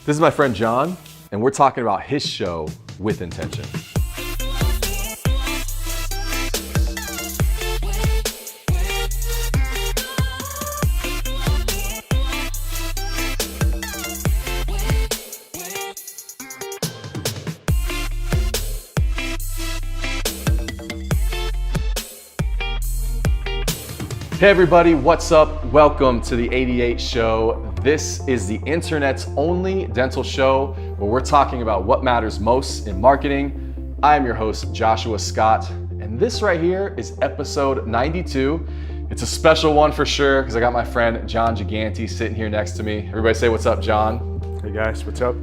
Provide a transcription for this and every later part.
This is my friend John, and we're talking about his show, With Intention. Hey everybody, what's up? Welcome to the 88 Show. This is the internet's only dental show where we're talking about what matters most in marketing. I am your host, Joshua Scott, and this right here is episode 92. It's a special one for sure because I got my friend John Giganti sitting here next to me. Everybody say what's up, John. Hey guys, what's up?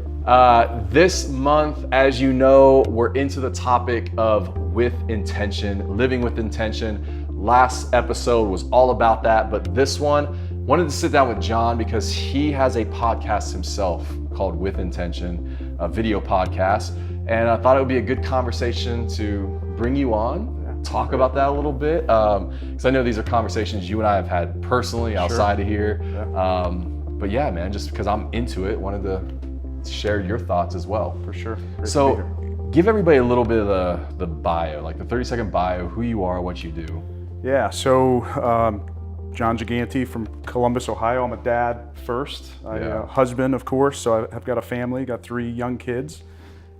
This month, as you know, we're into the topic of with intention, living with intention. Last episode was all about that, but this one, wanted to sit down with John because he has a podcast himself called With Intention, a video podcast, and I thought it would be a good conversation to bring you on, talk about that a little bit, because I know these are conversations you and I have had personally outside of here. Yeah. But yeah, man, just because I'm into it, wanted to share your thoughts as well. For sure. Great so give everybody a little bit of the bio, like the 30-second bio, who you are, what you do. Yeah, so John Giganti from Columbus, Ohio. I'm a dad first, husband, of course, so I've got a family, got 3 young kids,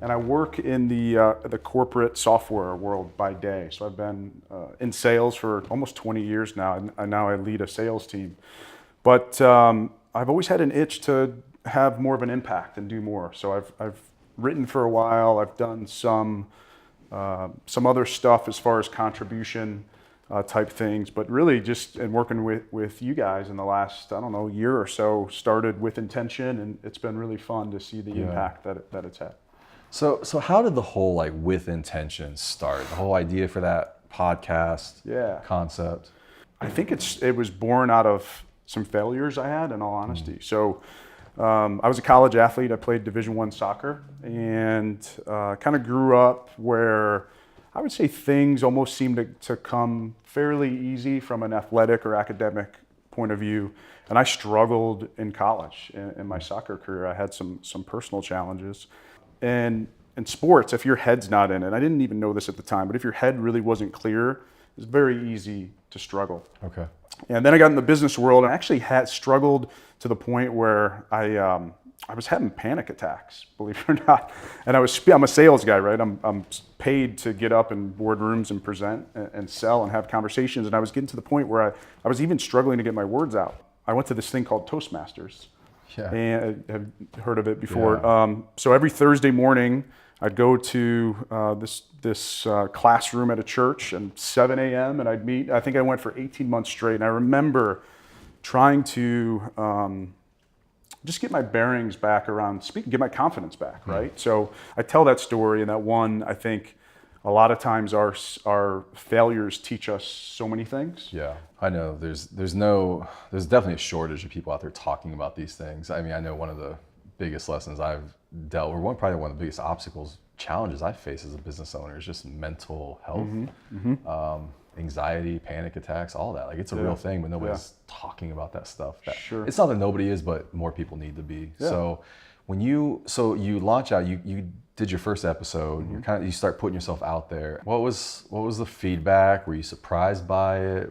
and I work in the corporate software world by day. So I've been in sales for almost 20 years now, and now I lead a sales team. But I've always had an itch to have more of an impact and do more. So I've written for a while. I've done some other stuff as far as contribution type things, but really just in working with you guys in the last, year or so, started with intention, and it's been really fun to see the impact that it's had. So how did the whole with intention start? The whole idea for that podcast concept? I think it was born out of some failures I had, in all honesty. So I was a college athlete. I played Division I soccer, and kind of grew up where I would say things almost seemed to come fairly easy from an athletic or academic point of view. And I struggled in college. In my soccer career, I had some personal challenges. And in sports, if your head's not in it, I didn't even know this at the time, but if your head really wasn't clear, it's very easy to struggle. Okay. And then I got in the business world and I actually had struggled to the point where I was having panic attacks, believe it or not. And I'm a sales guy, right? I'm paid to get up in boardrooms and present and sell and have conversations. And I was getting to the point where I was even struggling to get my words out. I went to this thing called Toastmasters. Yeah. And I have heard of it before. Yeah. So every Thursday morning, I'd go to this classroom at a church at 7 a.m. and I'd meet. I think I went for 18 months straight. And I remember trying to just get my bearings back around speaking, get my confidence back, right? So I tell that story, and that one, I think a lot of times our failures teach us so many things. Yeah, I know there's definitely a shortage of people out there talking about these things. I mean, I know one of the biggest lessons I've dealt with, probably one of the biggest challenges I face as a business owner is just mental health. Anxiety, panic attacks, all that. It's a real thing, but nobody's talking about that stuff. Sure. It's not that nobody is, but more people need to be. Yeah. So when you launch out, you did your first episode, you start putting yourself out there. What was the feedback? Were you surprised by it?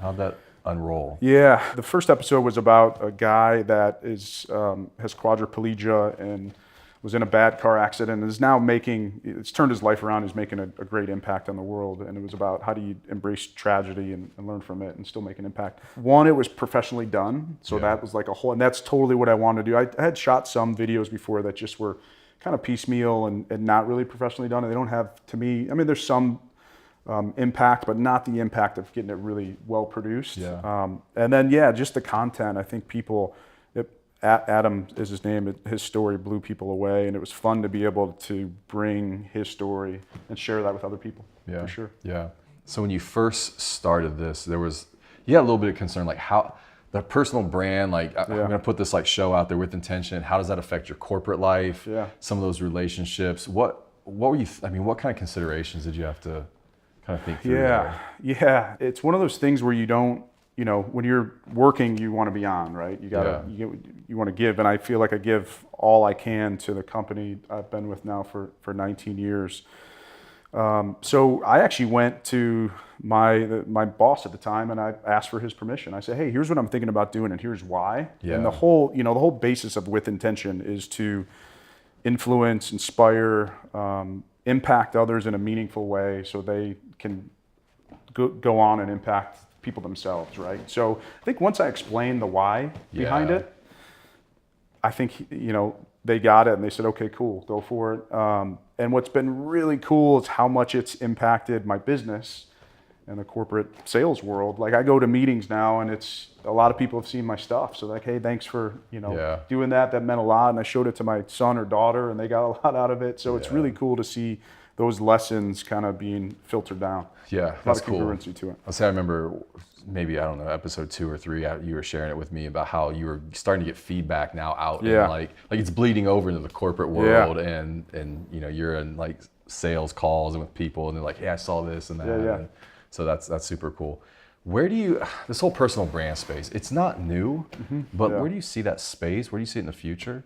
How'd that unroll? Yeah, the first episode was about a guy that has quadriplegia and was in a bad car accident and is now it's turned his life around. He's making a great impact on the world. And it was about how do you embrace tragedy and learn from it and still make an impact. One, it was professionally done. So that was and that's totally what I wanted to do. I had shot some videos before that just were kind of piecemeal and not really professionally done. And they don't have, to me, there's some impact, but not the impact of getting it really well produced. Yeah. And then, just the content. I think Adam is his name. His story blew people away, and it was fun to be able to bring his story and share that with other people. Yeah, for sure. Yeah. So when you first started this, you had a little bit of concern, how the personal brand, I'm going to put this show out there with intention. How does that affect your corporate life? Yeah. Some of those relationships. What were you? What kind of considerations did you have to kind of think through? Yeah. It's one of those things where you don't you know, when you're working, you want to be on, right? You gotta, you want to give, and I feel like I give all I can to the company I've been with now for 19 years. So I actually went to my boss at the time, and I asked for his permission. I said, "Hey, here's what I'm thinking about doing, and here's why." Yeah. And the whole basis of With Intention is to influence, inspire, impact others in a meaningful way, so they can go on and impact people themselves, right? So I think once I explained the why behind it, I think, you know, they got it and they said, okay, cool, go for it. And what's been really cool is how much it's impacted my business and the corporate sales world. Like I go to meetings now and it's a lot of people have seen my stuff. So like, hey, thanks for, you know, doing that. That meant a lot. And I showed it to my son or daughter and they got a lot out of it. So it's really cool to see those lessons kind of being filtered down. Yeah, that's cool. A lot of congruency to it. I remember maybe, I don't know, episode 2 or 3, you were sharing it with me about how you were starting to get feedback now out and like it's bleeding over into the corporate world and you know, you're in like sales calls and with people and they're like, hey, I saw this and that. And so that's super cool. Where do you, this whole personal brand space, it's not new, but where do you see that space? Where do you see it in the future?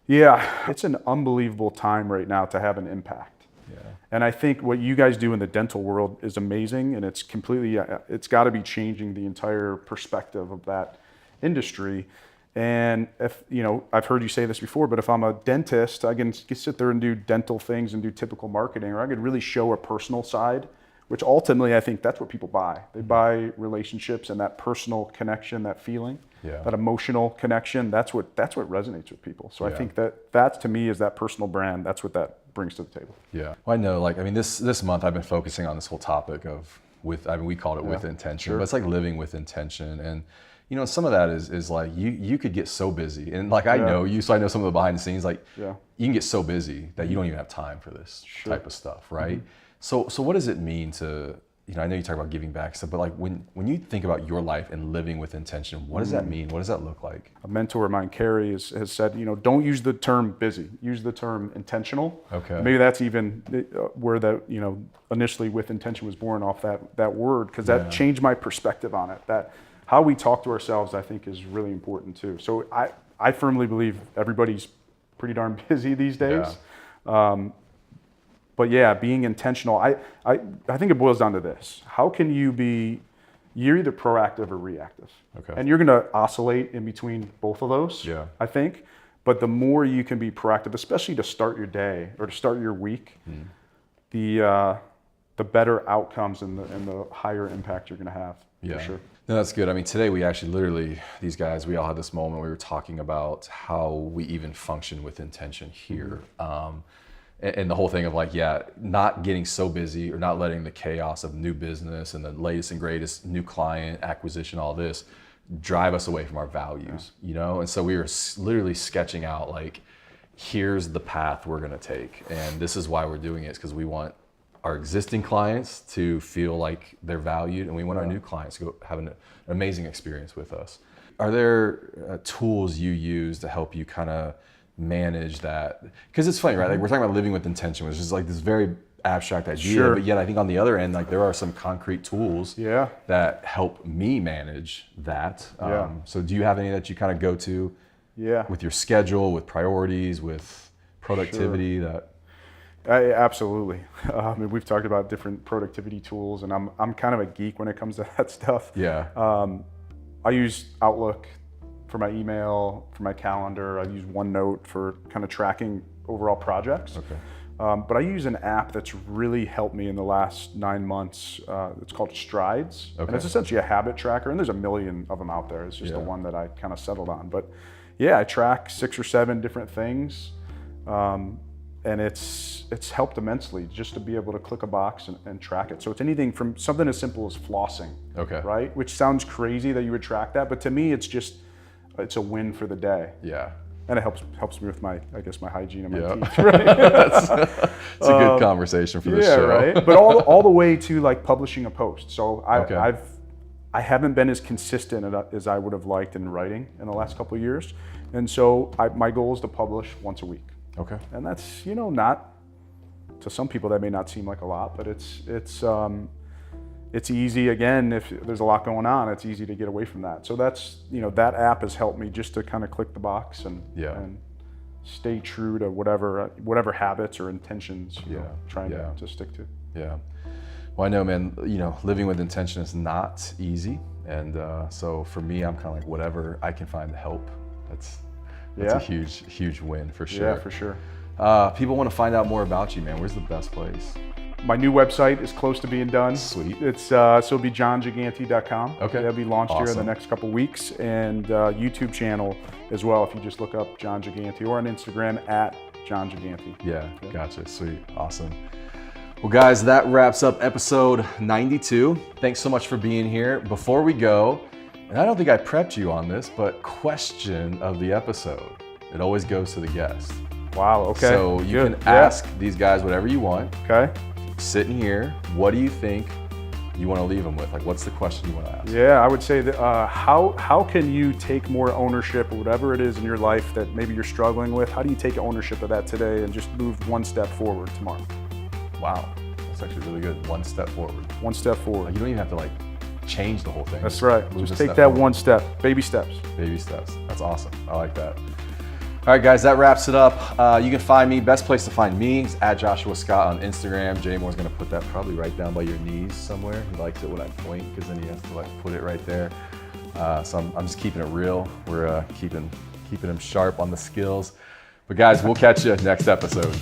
Yeah, it's an unbelievable time right now to have an impact. Yeah. And I think what you guys do in the dental world is amazing, and it's completely, it's got to be changing the entire perspective of that industry. And if, you know, I've heard you say this before, but if I'm a dentist, I can sit there and do dental things and do typical marketing, or I could really show a personal side, which ultimately I think that's what people buy. They buy relationships and that personal connection, that feeling, that emotional connection. That's what resonates with people. So I think that to me is that personal brand. That's what that brings to the table. Yeah. Well, I know, like, I mean, this month I've been focusing on this whole topic of we called it with intention, but it's like living with intention. And, you know, some of that is like, you could get so busy and like, I know you, so I know some of the behind the scenes, like you can get so busy that you don't even have time for this type of stuff. Right. So what does it mean to, you know, I know you talk about giving back stuff, but like when you think about your life and living with intention, what does that mean? What does that look like? A mentor of mine, Carrie, has said, you know, don't use the term busy, use the term intentional. Okay. Maybe that's even where that, you know, initially With Intention was born off that word, because that changed my perspective on it. That how we talk to ourselves, I think, is really important too. So I firmly believe everybody's pretty darn busy these days. But yeah, being intentional, I think it boils down to this. How can you be, you're either proactive or reactive. Okay. And you're gonna oscillate in between both of those, I think. But the more you can be proactive, especially to start your day or to start your week, the better outcomes and the higher impact you're gonna have, for sure. No, that's good. I mean, today we actually literally, these guys, we all had this moment, we were talking about how we even function with intention here. And the whole thing of like, not getting so busy or not letting the chaos of new business and the latest and greatest new client acquisition, all this, drive us away from our values, you know? And so we were literally sketching out like, here's the path we're gonna take. And this is why we're doing it, because we want our existing clients to feel like they're valued and we want our new clients to go have an amazing experience with us. Are there tools you use to help you kind of manage that? Because it's funny, right? Like we're talking about living with intention, which is like this very abstract idea, but yet I think on the other end, like there are some concrete tools that help me manage that. So do you have any that you kind of go to with your schedule, with priorities, with productivity that? Absolutely. I mean, we've talked about different productivity tools, and I'm kind of a geek when it comes to that stuff. I use Outlook for my email, for my calendar. I use OneNote for kind of tracking overall projects. But I use an app that's really helped me in the last 9 months. It's called Strides. And it's essentially a habit tracker, and there's a million of them out there. It's just the one that I kind of settled on. But yeah, I track 6 or 7 different things. And it's helped immensely just to be able to click a box and track it. So it's anything from something as simple as flossing, right? Which sounds crazy that you would track that, but to me, it's a win for the day. And it helps me with my hygiene of my teeth, right? It's a good conversation for this show. Right? But all the way to like publishing a post. So I haven't been as consistent as I would have liked in writing in the last couple of years. And so my goal is to publish once a week. And that's, you know, not, to some people that may not seem like a lot, but it it's easy, again, if there's a lot going on, it's easy to get away from that. So that's, that app has helped me just to kind of click the box and stay true to whatever habits or intentions, trying to stick to. Yeah. Well, I know, man, living with intention is not easy. And so for me, I'm kind of like, whatever I can find to help, that's a huge, huge win for sure. Yeah, for sure. People want to find out more about you, man. Where's the best place? My new website is close to being done. Sweet. It's so it'll be johngiganti.com. Okay. That'll be launched here in Awesome. the next couple weeks, and YouTube channel as well. If you just look up John Giganti, or on Instagram at John Giganti. Yeah, gotcha. Sweet. Awesome. Well, guys, that wraps up episode 92. Thanks so much for being here. Before we go, and I don't think I prepped you on this, but question of the episode. It always goes to the guest. Wow. Okay. So you can ask these guys whatever you want. Okay. Sitting here, what do you think you want to leave them with? Like, what's the question you want to ask? Yeah, I would say that how can you take more ownership of whatever it is in your life that maybe you're struggling with? How do you take ownership of that today and just move one step forward tomorrow? Wow, that's actually really good. One step forward. One step forward. Like, you don't even have to change the whole thing. That's right. Move Just a take step that forward. one step, baby steps. Baby steps. That's awesome. I like that. All right, guys, that wraps it up. You can find me. Best place to find me is at Joshua Scott on Instagram. Jay Moore's gonna put that probably right down by your knees somewhere. He likes it when I point because then he has to put it right there. So I'm just keeping it real. We're keeping him sharp on the skills. But guys, we'll catch you next episode.